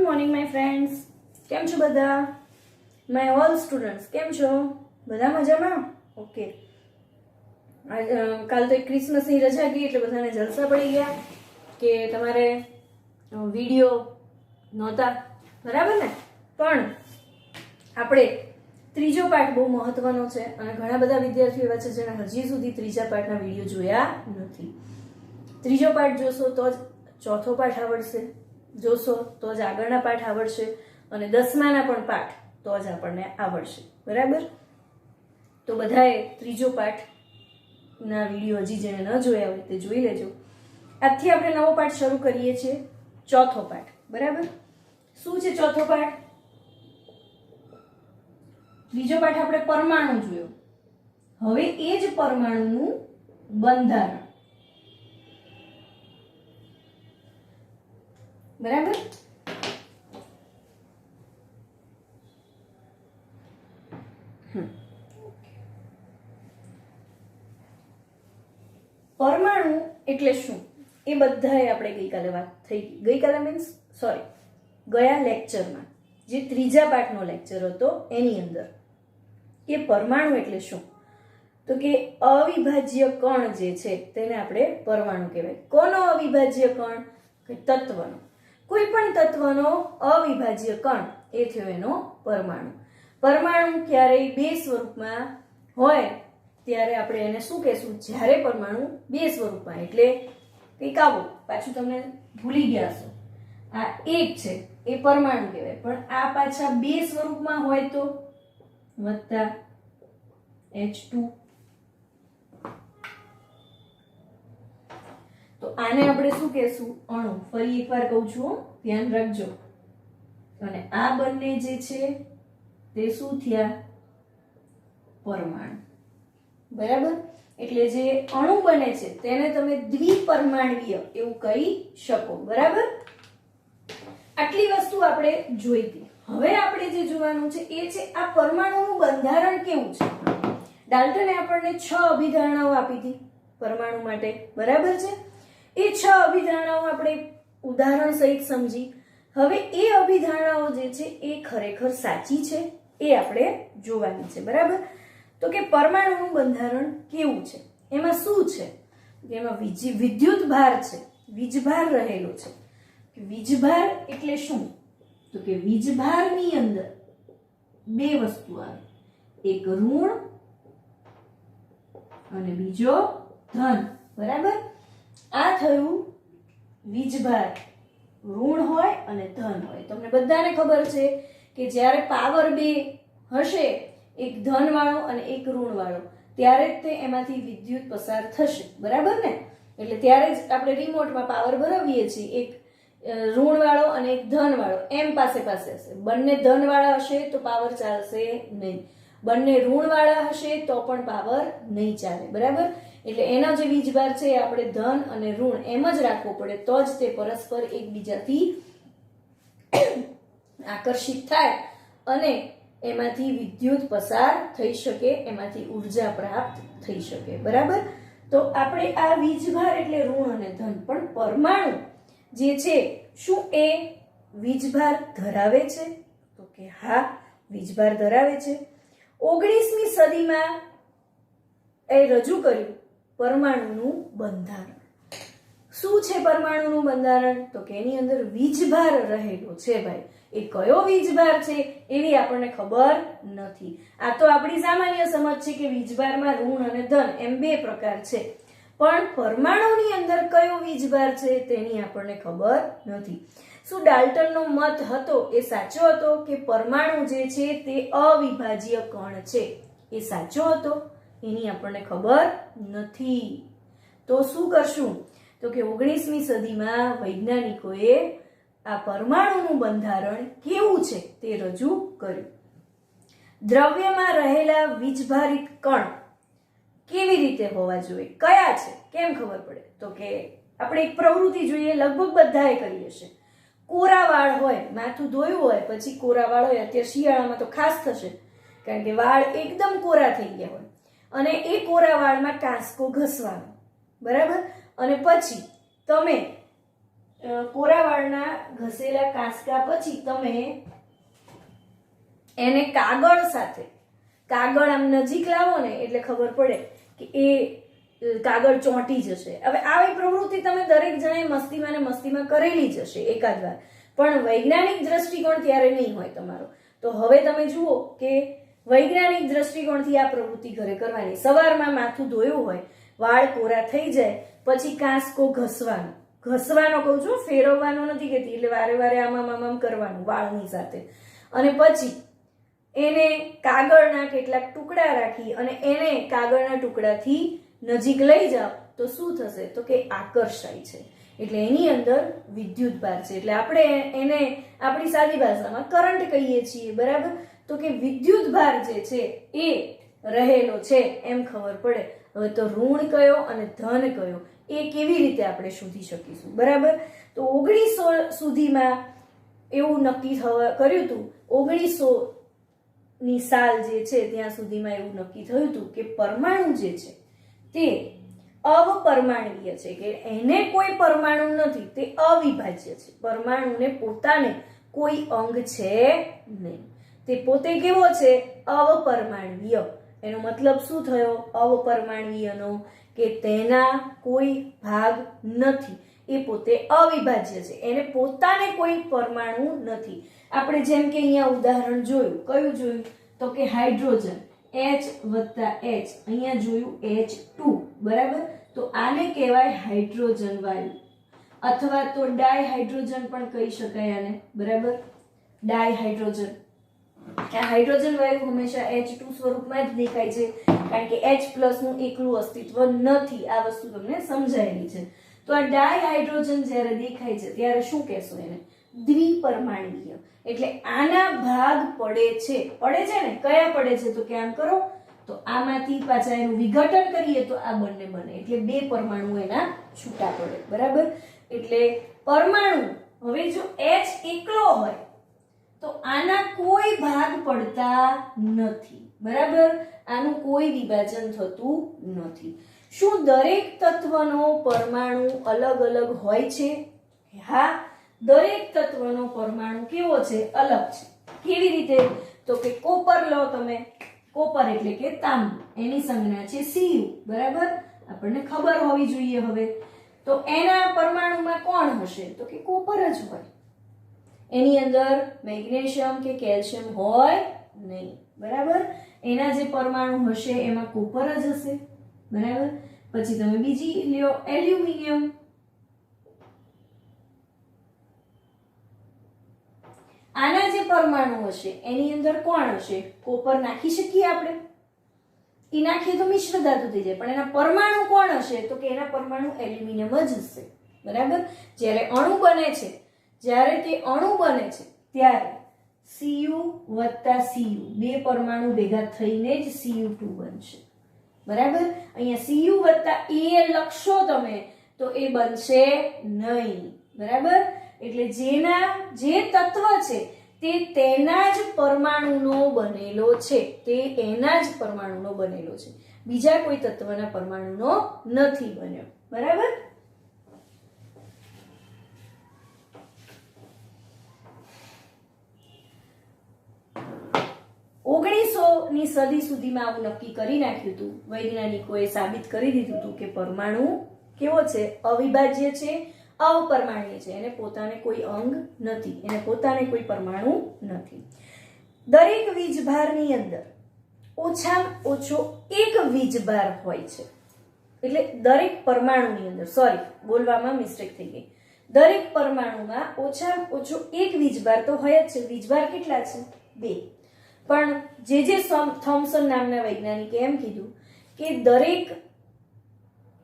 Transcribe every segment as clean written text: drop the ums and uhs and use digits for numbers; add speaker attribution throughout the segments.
Speaker 1: Good morning my friends, કેમ છો બધા? માય ઓલ સ્ટુડન્ટ્સ, કેમ છો બધા? મજામાં? ઓકે. કાલ તો એક ક્રિસમસની રજા ગઈ એટલે બધાને જલસા પડી ગયા કે તમારે વિડીયો નહોતા, બરાબર ને? પણ આપણે ત્રીજો પાઠ બહુ મહત્વનો છે અને ઘણા બધા વિદ્યાર્થીઓ એવા છે જેણે હજી સુધી ત્રીજા પાઠના વિડીયો જોયા નથી. ત્રીજો પાઠ જોશો તો જ ચોથો પાઠ આવડશે, જોશો તો જ આગળના પાઠ આવડશે અને 10માના પણ પાઠ તો જ આપણને આવડશે, બરાબર? તો બધાએ ત્રીજો પાઠના વિડીયો હજી જેને ન જોયા હોય તે જોઈ લેજો. આજથી આપણે નવો પાઠ શરૂ કરીએ છીએ, ચોથો પાઠ, બરાબર? શું છે ચોથો પાઠ? ત્રીજો પાઠ આપણે પરમાણુ જોયો, હવે એ જ પરમાણુનું બંધારણ, બરાબર? પરમાણુ એટલે શું એ બધાએ આપણે ગઈકાલે વાત થઈ. ગઈકાલે મીન્સ સોરી, ગયા લેક્ચરમાં, જે ત્રીજા પાઠનો લેક્ચર હતો એની અંદર કે પરમાણુ એટલે શું, તો કે અવિભાજ્ય કણ જે છે તેને આપણે પરમાણુ કહેવાય. કોનો અવિભાજ્ય કણ? કે તત્વનો. કોઈ પણ તત્વનો અવિભાજ્ય કણ એ થયો એનો પરમાણુ. પરમાણુ ક્યારેય બે સ્વરૂપમાં હોય ત્યારે આપણે એને શું કહેશું? જ્યારે પરમાણુ બે સ્વરૂપમાં, એટલે કંઈક આવો, પાછું તમને ભૂલી ગયા છો, આ એક છે એ પરમાણુ કહેવાય, પણ આ પાછા બે સ્વરૂપમાં હોય તો વત્તા H2. તો આને આપણે શું કહેશું? અણુ. ફરી એકવાર કહું છું, ધ્યાન રાખજો. અને આ બંને જે છે તે શું થયા? પરમાણુ, બરાબર? એટલે જે અણુ બને છે તેને તમે દ્વિપરમાણવીય એવું કહી શકો, બરાબર? આટલી વસ્તુ આપણે જોઈ હતી. હવે આપણે જે જોવાનું છે એ છે આ પરમાણુનું બંધારણ કેવું છે. ડાલ્ટને આપણને 6 અભિધારણાઓ આપી હતી પરમાણુ માટે, બરાબર છે? એ 6 અભિધારણાઓ આપણે ઉદાહરણ સહિત સમજી. હવે એ અભિધારણાઓ જે છે એ ખરેખર સાચી છે એ આપણે જોવાની છે, બરાબર? તો કે પરમાણુનું બંધારણ કેવું છે, એમાં શું છે? એમાં વિદ્યુત ભાર છે, વીજભાર રહેલો છે. વીજભાર એટલે શું? તો કે વીજભારની અંદર બે વસ્તુ આવે, એક ઋણ અને બીજો ધન, બરાબર? આ થયું વીજભાર. ઋણ હોય અને ધન હોય. તમને બધાને ખબર છે કે જ્યારે પાવર બે હશે, એક ધન વાળો અને એક ઋણ વાળો, ત્યારે જ તે એમાંથી વિદ્યુત પસાર થશે, બરાબર ને? એટલે ત્યારે જ આપણે રિમોટમાં પાવર ભરાવીએ છીએ, એક ઋણ વાળો અને એક ધન વાળો એમ પાસે પાસે હશે. બંને ધન વાળા હશે તો પાવર ચાલશે નહીં, બંને ઋણ વાળા હશે તો પણ પાવર નહીં ચાલે, બરાબર? એટલે એનો જે વીજભાર છે એ આપણે ધન અને ઋણ એમ જ રાખવો પડે, તો જ તે પરસ્પર એકબીજાથી આકર્ષિત થાય અને એમાંથી વિદ્યુત પસાર થઈ શકે, એમાંથી ઉર્જા પ્રાપ્ત થઈ શકે, બરાબર? તો આપણે આ વીજભાર એટલે ઋણ અને ધન, પણ પરમાણુ જે છે શું એ વીજભાર ધરાવે છે? તો કે હા, વીજભાર ધરાવે છે. 19મી સદીમાં એ રજૂ કર્યું પરમાણુનું બંધારણ. શું છે પરમાણુનું બંધારણ? તો કે એની અંદર વીજભાર રહેલો છે ભાઈ. એ કયો વીજભાર છે એવી આપણને ખબર નથી. આ તો આપણી સામાન્ય સમજ છે કે વીજભારમાં ઋણ અને ધન એમ બે પ્રકાર છે, પણ પરમાણુની અંદર કયો વીજભાર છે તેની આપણને ખબર નથી. શું ડાલ્ટનનો મત હતો એ સાચો હતો કે પરમાણુ જે છે તે અવિભાજ્ય કણ છે એ સાચો હતો? એની આપણને ખબર નથી. તો શું કરશું? તો કે 19મી સદીમાં વૈજ્ઞાનિકોએ આ પરમાણુનું બંધારણ કેવું છે તે રજૂ કર્યું. દ્રવ્યમાં રહેલા વીજભારિત કણ કેવી રીતે હોવા જોઈએ, કયા છે, કેમ ખબર પડે? તો કે આપણે એક પ્રવૃત્તિ જોઈએ, લગભગ બધાએ કરી હશે. કોરા વાળ હોય, માથું ધોયું હોય પછી કોરા વાળ હોય, અત્યારે શિયાળામાં તો ખાસ થશે કારણ કે વાળ એકદમ કોરા થઈ ગયા હોય, અને એ કોરા વાળમાં કાંસકો ઘસવાનો, બરાબર? અને પછી તમે કોરા વાળના ઘસેલા કાંસકા પછી તમે એને કાગળ સાથે, કાગળ આમ નજીક લાવો ને એટલે ખબર પડે કે એ કાગળ ચોંટી જશે. હવે આવી પ્રવૃત્તિ તમે દરેક જણે મસ્તીમાં ને મસ્તીમાં કરેલી જ હશે એકાદ વાર, પણ વૈજ્ઞાનિક દ્રષ્ટિકોણ ત્યારે નહીં હોય તમારો. તો હવે તમે જુઓ કે વૈજ્ઞાનિક દ્રષ્ટિકોણથી આ પ્રવૃત્તિ ઘરે કરવાની. સવારમાં માથું ધોયું હોય, વાળ કોરા થઈ જાય પછી કાંસકો ઘસવાનો, ઘસવાનો કહું છું, ફેરવવાનો નથી કહેતી, એટલે વારે વારે આમ કરવાનું વાળની સાથે. અને પછી એને કાગળના કેટલાક ટુકડા રાખી અને એને કાગળના ટુકડાથી નજીક લઈ જાઓ તો શું થશે? તો કે આકર્ષાય છે, એટલે એની અંદર વિદ્યુત ભાર છે. એટલે આપણે એને આપણી સાદી ભાષામાં કરંટ કહીએ છીએ, બરાબર? તો કે વિદ્યુત ભાર જે છે એ રહેલો છે એમ ખબર પડે. હવે તો ઋણ કયો અને ધન કયો એ કેવી રીતે આપણે શોધી શકીશું, બરાબર? તો 1900 સુધીમાં એવું નક્કી કર્યું હતું. 1900 ની સાલ જે છે ત્યાં સુધીમાં એવું નક્કી થયું હતું કે પરમાણુ જે છે તે અવપરમાણવીય છે, કે એને કોઈ પરમાણુ નથી, તે અવિભાજ્ય છે. પરમાણુને પોતાને કોઈ અંગ છે નહીં, તે પોતે કેવો છે? અવપરમાણવીય. એનો મતલબ શું થયો અવપરમાણવીયનો? કે તેના કોઈ ભાગ નથી, એ પોતે અવિભાજ્ય છે, એને પોતાને કોઈ પરમાણુ નથી. આપણે જેમ કે અહીંયા ઉદાહરણ જોયું, કયું જોયું? તો કે હાઇડ્રોજન H વત્તા H, અહીંયા જોયું H2, બરાબર? તો આને કહેવાય હાઇડ્રોજન વાયુ, અથવા તો ડાયહાઇડ્રોજન પણ કહી શકાય આને, બરાબર? ડાયહાઇડ્રોજન. આ હાઇડ્રોજન વાયુ હંમેશા H2 સ્વરૂપમાં જ દેખાય છે, કારણ કે H+ નું એકલું અસ્તિત્વ નથી. આ વસ્તુ તમને સમજાયેલી છે. તો આ ડાયહાઇડ્રોજન જ્યારે દેખાય છે ત્યારે શું કહેશો એને? દ્વિપરમાણવીય. એટલે આના ભાગ પડે છે ને? કયા પડે છે? તો કે આમ કરો તો આમાંથી પાછા એનું વિઘટન કરીએ તો આ બંને બને, એટલે બે પરમાણુ એના છૂટા પડે, બરાબર? એટલે પરમાણુ, હવે જો H એકલો હોય તો આના કોઈ ભાગ પડતા નથી, બરાબર? આનું કોઈ વિભાજન થતું નથી. શું દરેક તત્વનો પરમાણુ અલગ અલગ હોય છે? હા, દરેક તત્વનો પરમાણુ કેવો છે? અલગ છે. કેવી રીતે? તો કે કોપર લો તમે. કોપર એટલે કે તાંબુ, એની સંજ્ઞા છે Cu, બરાબર? આપણને ખબર હોવી જોઈએ. હવે તો એના પરમાણુમાં કોણ હશે? તો કે કોપર જ હોય. એની અંદર મેગ્નેશિયમ કે કેલ્શિયમ હોય નહીં, બરાબર? એના જે પરમાણુ હશે એમાં કોપર જ હશે, બરાબર? પછી તમે બીજી લ્યો એલ્યુમિનિયમ. આના જે પરમાણુ હશે એની અંદર કોણ હશે? કોપર નાખી શકીએ આપણે? એ નાખીએ તો મિશ્ર ધાતુ થઈ જાય, પણ એના પરમાણુ કોણ હશે? તો કે એના પરમાણુ એલ્યુમિનિયમ જ હશે, બરાબર? જ્યારે અણુ બને છે, જ્યારે તે અણુ બને છે ત્યારે Cu વત્તા Cu, બે પરમાણુ ભેગા થઈને જ Cu2 બનશે, બરાબર? અહીંયા Cu વત્તા A લખશો તમે તો એ બનશે નહીં, બરાબર? એટલે જે તત્વ છે તે તેના જ પરમાણુનો બનેલો છે, તે એના જ પરમાણુનો બનેલો છે, બીજા કોઈ તત્વના પરમાણુનો નથી બન્યો, બરાબર? ની સદી સુધીમાં આવું નક્કી કરી નાખ્યું હતું. વૈજ્ઞાનિકોએ સાબિત કરી દીધું હતું કે પરમાણુ કેવો છે? અવિભાજ્ય છે, અવપરમાણ્વીય છે, એને પોતાને કોઈ અંગ નથી, એને પોતાને કોઈ પરમાણુ નથી. દરેક વીજભારની અંદર ઓછામાં ઓછો એક વીજભાર હોય છે. એટલે દરેક પરમાણુની અંદર, સોરી બોલવામાં મિસ્ટેક થઈ ગઈ, દરેક પરમાણુમાં ઓછામાં ઓછો એક વીજભાર તો હોય જ છે. વીજભાર કેટલા છે? 2. પણ જે થોમ્સન નામના વૈજ્ઞાનિકે એમ કીધું કે દરેક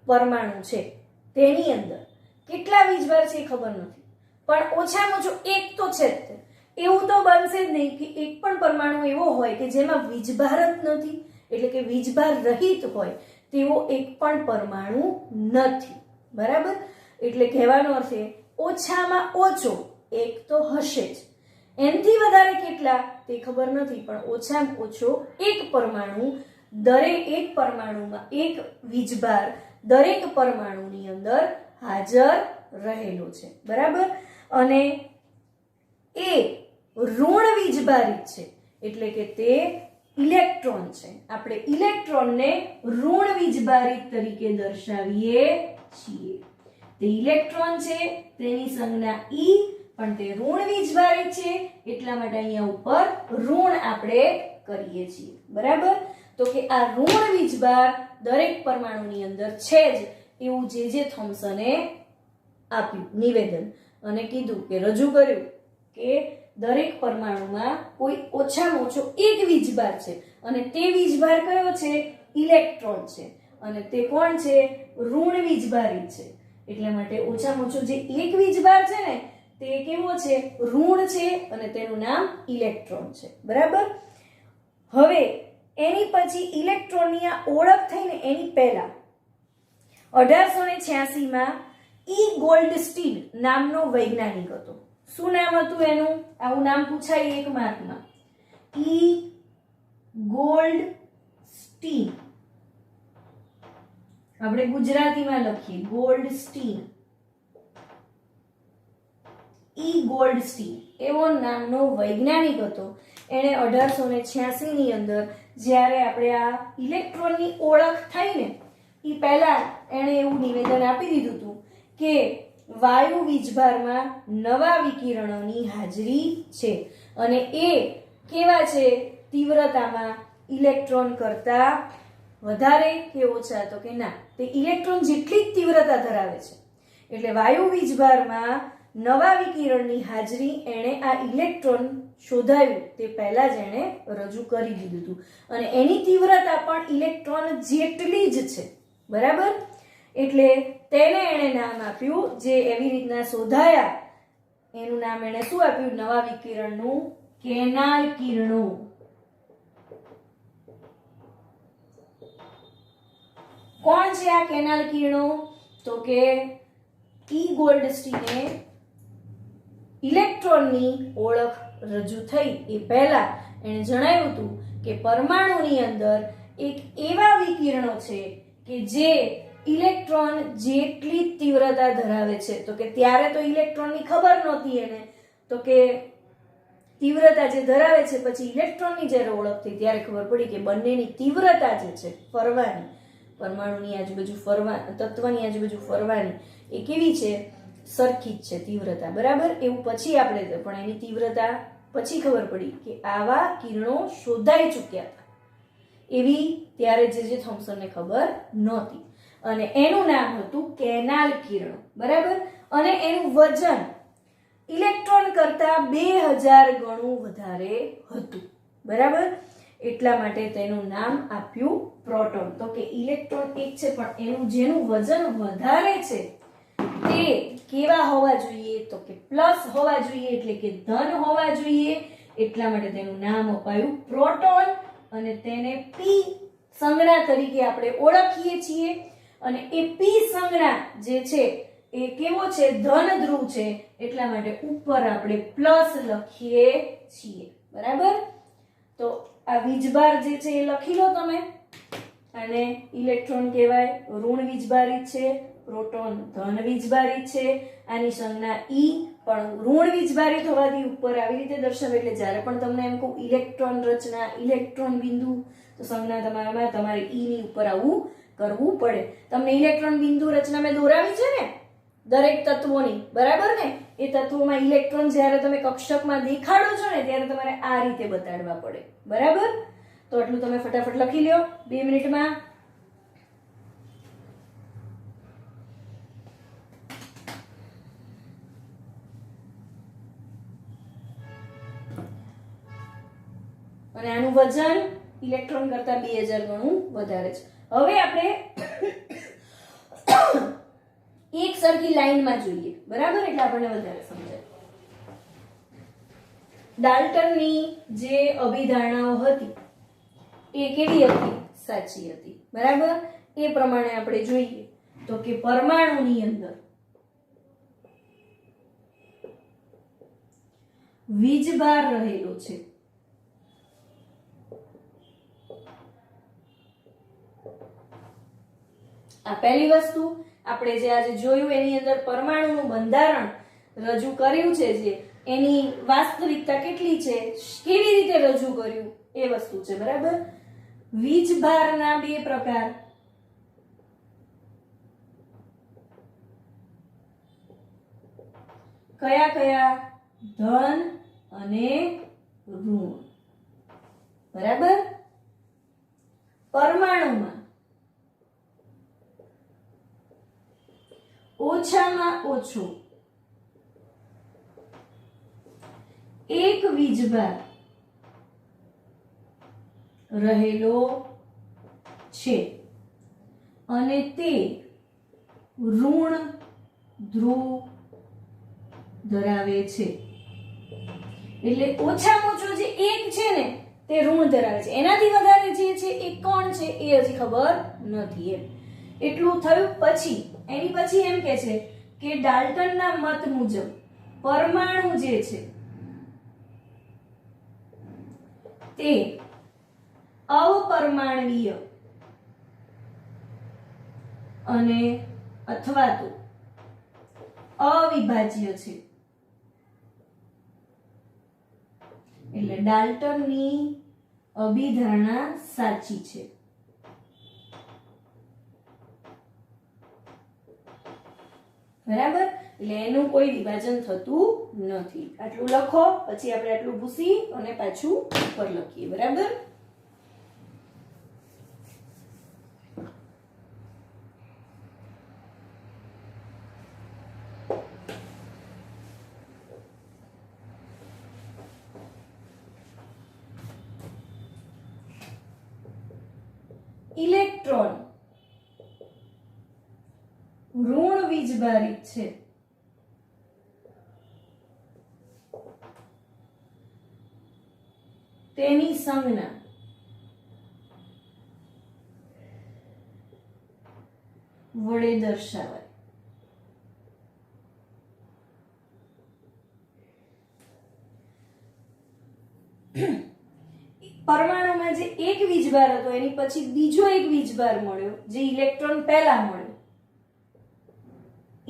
Speaker 1: પરમાણુ છે તેની અંદર કેટલા વીજભાર છે એ ખબર નથી, પણ ઓછામાં ઓછો એક તો છે જ. એવું તો બનશે જ નહીં કે એક પણ પરમાણુ એવો હોય કે જેમાં વીજભાર જ નથી, એટલે કે વીજભાર રહિત હોય તેવો એક પણ પરમાણુ નથી, બરાબર? એટલે કહેવાનો અર્થ એ ઓછામાં ઓછો એક તો હશે જ. એનથી વધારે કેટલા તે ખબર નથી, પણ ઓછામાં ઓછો એક પરમાણુ, દરેક એક પરમાણુમાં એક વીજભાર દરેક પરમાણુની અંદર હાજર રહેલો છે, બરાબર. અને એ ઋણ વીજભારિત છે એટલે કે તે ઇલેક્ટ્રોન છે. આપણે ઇલેક્ટ્રોનને ઋણ વીજભારિત તરીકે દર્શાવીએ છીએ. તે ઇલેક્ટ્રોન છે, તેની સંજ્ઞા ઈ, પણ તે ઋણ વીજભારિત છે એટલા માટે અહીંયા ઉપર ઋણ આપણે કરીએ છીએ, બરાબર. તો કે આ ઋણ વીજભાર દરેક પરમાણુની અંદર છે જ એવું જે થોમ્સને આપ્યું નિવેદન અને કીધું કે રજૂ કર્યું કે દરેક પરમાણુમાં કોઈ ઓછામાં ઓછો એક વીજભાર છે અને તે વીજભાર કયો છે? ઇલેક્ટ્રોન છે. અને તે કોણ છે? ઋણ વીજભારિત છે. એટલા માટે ઓછામાં ઓછો જે એક વીજભાર છે ને તે કેવો છે? ઋણ છે અને તેનું નામ ઇલેક્ટ્રોન છે, બરાબર. હવે એની પછી ઇલેક્ટ્રોનની આ ઓળખ થઈને એની પહેલા 1886 માં ઈ ગોલ્ડસ્ટીન નામનો વૈજ્ઞાનિક હતો. શું નામ હતું એનું? આવું નામ પૂછાય એક માર્કમાં. ઈ ગોલ્ડસ્ટીન. આપણે ગુજરાતીમાં લખીએ ગોલ્ડસ્ટીન. ઈ ગોલ્ડસ્ટીન એવો નામનો વૈજ્ઞાનિક હતો. એણે 1886 ની અંદર જ્યારે આપણે આ ઇલેક્ટ્રોનની ઓળખ થઈને એ પહેલા એણે એવું નિવેદન આપી દીધું હતું કે વાયુ વીજભારમાં નવા વિકિરણોની હાજરી છે અને એ કેવા છે? તીવ્રતામાં ઇલેક્ટ્રોન કરતા વધારે કે ઓછા? તો કે ના, તે ઇલેક્ટ્રોન જેટલી જ તીવ્રતા ધરાવે છે. એટલે વાયુ વીજભારમાં નવા વિકિરણની હાજરી એણે આ ઇલેક્ટ્રોન શોધાયું તે પહેલા જ એણે રજૂ કરી દીધું હતું અને એની તીવ્રતા પણ ઇલેક્ટ્રોન જેટલી જ છે, બરાબર. એટલે તેને એણે નામ આપ્યું, જે એવી રીતના શોધાયા એનું નામ એણે શું આપ્યું? નવા વિકિરણનું કેનાલ કિરણો. કોણ છે આ કેનાલ કિરણો? તો કે ઈ ગોલ્ડસ્ટીને ઇલેક્ટ્રોનની ઓળખ રજૂ થઈ એ પહેલા એણે જણાવ્યું હતું કે પરમાણુની અંદર એક એવા વિકિરણો છે કે જે ઇલેક્ટ્રોન જેટલી તીવ્રતા ધરાવે છે. તો કે ત્યારે તો ઇલેક્ટ્રોનની ખબર નહોતી એને, તો કે તીવ્રતા જે ધરાવે છે પછી ઇલેક્ટ્રોનની જ્યારે ઓળખ થઈ ત્યારે ખબર પડી કે બંનેની તીવ્રતા જે છે ફરવાની, પરમાણુની આજુબાજુ ફરવા, તત્વની આજુબાજુ ફરવાની, એ કેવી છે? સરખી જ છે તીવ્રતા, બરાબર. એવું પછી આપણે પણ એની તીવ્રતા પછી ખબર પડી કે આવા કિરણો શોધાઈ ચૂક્યા હતા એવી ત્યારે જે થોમ્સનને ખબર નહોતી અને એનું નામ હતું કેનાલ કિરણો, બરાબર. અને એનું વજન ઇલેક્ટ્રોન કરતા 2000 ગણું વધારે હતું, બરાબર. એટલા માટે તેનું નામ આપ્યું પ્રોટોન. તો કે ઇલેક્ટ્રોન એક છે પણ એનું જેનું વજન વધારે છે તે કેવા હોવા જોઈએ? તો કે પ્લસ હોવા જોઈએ, એટલે કે ધન હોવા જોઈએ. એટલા માટે તેનું નામ અપાયું પ્રોટોન અને તેને પી સંજ્ઞા તરીકે આપણે ઓળખીએ છીએ. અને એ પી સંજ્ઞા જે છે એ કેવો છે? ધન ધ્રુવ છે. એટલા માટે ઉપર આપણે પ્લસ લખીએ છીએ, બરાબર. તો આ વીજભાર જે છે એ લખી લો તમે. અને ઇલેક્ટ્રોન કહેવાય ઋણ વીજભારિત છે, પ્રોટોન ધન વીજભારિત છે. આની સંજ્ઞા ઈ, પણ ઋણ વીજભારિત હોવાથી ઉપર આવી રીતે દર્શાવે. એટલે જ્યારે પણ તમને એમ કહું ઇલેક્ટ્રોન રચના, ઇલેક્ટ્રોન બિંદુ, તો સંજ્ઞા તમારામાં તમારે ઈ ની ઉપર આવું કરવું પડે. તમને ઇલેક્ટ્રોન બિંદુ રચના મેં દોરાવી છે ને દરેક તત્વોની, બરાબર ને? એ તત્વોમાં ઇલેક્ટ્રોન જ્યારે તમે કક્ષકમાં દેખાડો છો ને ત્યારે તમારે આ રીતે બતાડવા પડે, બરાબર. તો એટલું તમે ફટાફટ લખી લ્યો 2 મિનિટમાં. અને આનું વજન ઇલેક્ટ્રોન કરતા 2000 ગણું વધારે છે. હવે આપણે એક સરખી લાઈનમાં જોઈએ, બરાબર. એટલે આપણને વધારે સમજાય. ડાલ્ટનની જે અભિધારણાઓ હતી એ કેવી હતી? સાચી હતી, બરાબર. એ પ્રમાણે આપણે જોઈએ તો કે પરમાણુની અંદર વીજભાર રહેલો છે. આ પહેલી વસ્તુ. આપણે જે આજે જોયું એની અંદર પરમાણુનું બંધારણ રજૂ કર્યું છે, જે એની વાસ્તવિકતા કેટલી છે, કેવી રીતે રજૂ કર્યું એ વસ્તુ છે, બરાબર. વીજભારના બે પ્રકાર, કયા કયા? ધન અને ઋણ, બરાબર. પરમાણુમાં ઓછામાં ઓછું એક વીજભાર રહેલો છે અને તે ઋણ ધ્રુવ ધરાવે છે. એટલે ઓછામાં ઓછો જે એક છે ને તે ઋણ ધરાવે છે, એનાથી વધારે જે છે એ કોણ છે એ હજી ખબર નથી. એમ એટલું થયું. પછી એની પછી એમ કે છે કે ડાલ્ટનના મત મુજબ પરમાણુ જે છે તે અપરમાણવીય અને અથવા તો અવિભાજ્ય છે. એટલે ડાલ્ટનની અભિધારણા સાચી છે. બરાબર. એટલે એનું કોઈ વિભાજન થતું નથી. આટલું લખો, પછી આપણે આટલું ભૂસી અને પાછું ઉપર લખીએ. બરાબર. ઇલેક્ટ્રોન ઋણ વીજભારિત છે. તેની સંજ્ઞા વડે દર્શાવાય. પરમાણુમાં જે એક વીજભાર હતો એની પછી બીજો એક વીજભાર મળ્યો, જે ઇલેક્ટ્રોન પહેલા મળ્યો.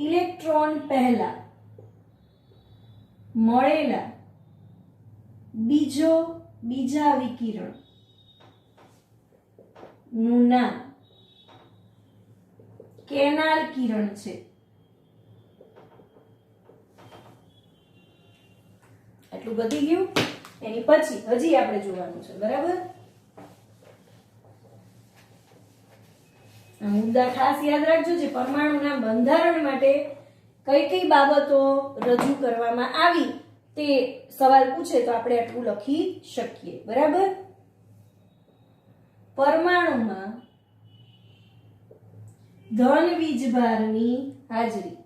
Speaker 1: ઇલેક્ટ્રોન પહેલા મળેલા બીજા વિકિરણ નું નામ કેનાલ કિરણ છે. એટલું બધી ગયું. એની પછી હજી આપણે જોવાનું છે. બરાબર. મુદ્દા ખાસ યાદ રાખજો. જે પરમાણુના બંધારણ માટે કઈ કઈ બાબતો રજૂ કરવામાં આવી તે સવાલ પૂછે તો આપણે આટલું લખી શકીએ. બરાબર. પરમાણુમાં ધન વીજભારની હાજરી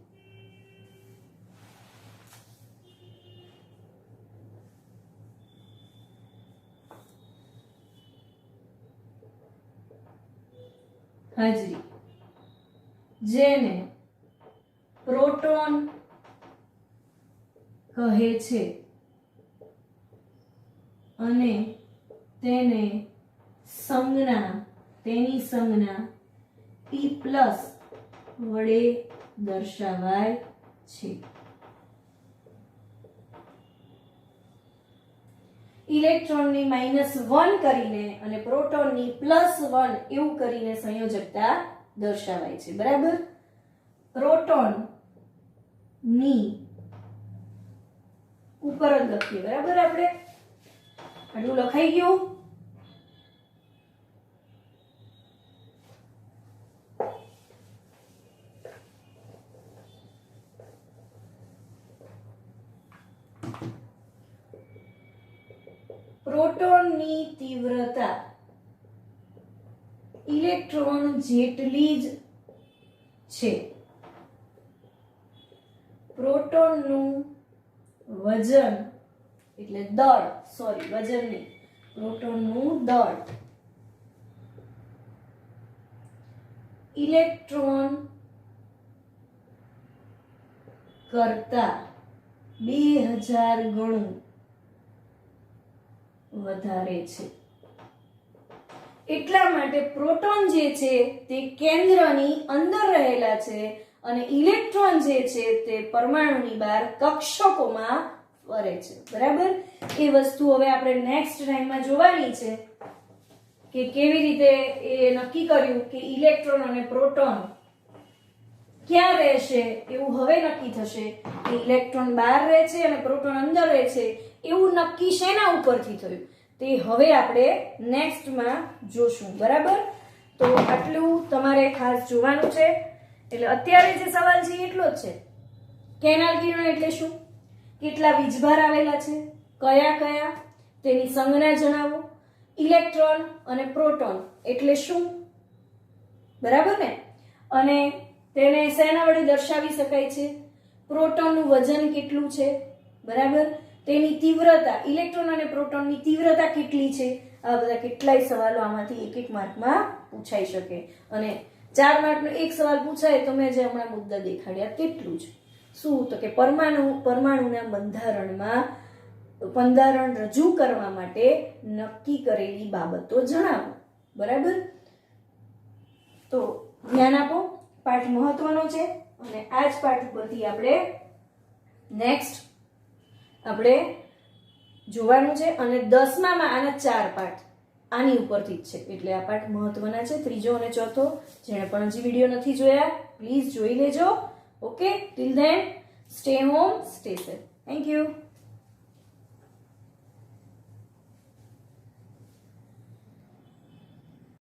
Speaker 1: જેને પ્રોટોન કહે છે અને તેની સંજ્ઞા P+ વડે દર્શાવાય છે. ઇલેક્ટ્રોનની -1 કરીને અને પ્રોટોનની +1 એવું કરીને સંયોજકતા દર્શાવાય છે. બરાબર. પ્રોટોન ની ઉપર જ લખીએ. બરાબર. આપણે આટલું લખાઈ ગયું. પ્રોટોનની તીવ્રતા ઇલેક્ટ્રોન જેટલી જ છે. પ્રોટોનનું વજન એટલે દળ, વજન નહીં, પ્રોટોનનું દળ ઇલેક્ટ્રોન કરતા 2000 ગણું વધારે છે. એટલા માટે પ્રોટોન જે છે તે કેન્દ્રની અંદર રહેલા છે અને ઇલેક્ટ્રોન જે છે તે પરમાણુની બહાર કક્ષકોમાં ફરે છે. બરાબર? એ વસ્તુ હવે આપણે નેક્સ્ટ ટાઈમમાં જોવાની છે કે કેવી રીતે એ નક્કી કર્યું કે ઇલેક્ટ્રોન અને પ્રોટોન ક્યાં રહેશે એવું હવે નક્કી થશે કે ઇલેક્ટ્રોન બહાર રહે છે અને પ્રોટોન અંદર રહે છે એવું નક્કી શેના ઉપરથી થયું તે હવે આપણે નેક્સ્ટમાં જોશું. બરાબર? તો આટલું તમારે ખાસ જોવાનું છે. એટલે અત્યારે જે સવાલ છે એટલો જ છે. કેનાલ કિરણો એટલે શું, કેટલા વીજભાર આવેલા છે, કયા કયા, તેની સંજ્ઞા જણાવો, ઇલેક્ટ્રોન અને પ્રોટોન એટલે શું. બરાબર ને? અને તેને શેના વડે દર્શાવી શકાય છે, પ્રોટોનનું વજન કેટલું છે. બરાબર? તેની તીવ્રતા, ઇલેક્ટ્રોન અને પ્રોટોનની તીવ્રતા કેટલી છે. આ બધા કેટલાય સવાલો આમાંથી એક એક માર્કમાં પૂછાઈ શકે. અને 4 માર્કનો એક સવાલ પૂછાય તો મેં જે હમણાં મુદ્દા દેખાડ્યા તેટલું જ. શું? તો કે પરમાણુના બંધારણ રજૂ કરવા માટે નક્કી કરેલી બાબતો જણાવો. બરાબર? તો ધ્યાન આપો, પાઠ મહત્વનો છે અને આ જ પાઠ ઉપરથી આપણે નેક્સ્ટ જોવાનું છે. અને 10મામાં આના 4 પાઠ આની ઉપરથી જ છે એટલે આ પાઠ મહત્વના છે. ત્રીજો અને ચોથો જેણે પણ હજી વિડીયો નથી જોયા પ્લીઝ જોઈ લેજો. Okay, till then stay home, stay safe. Thank you.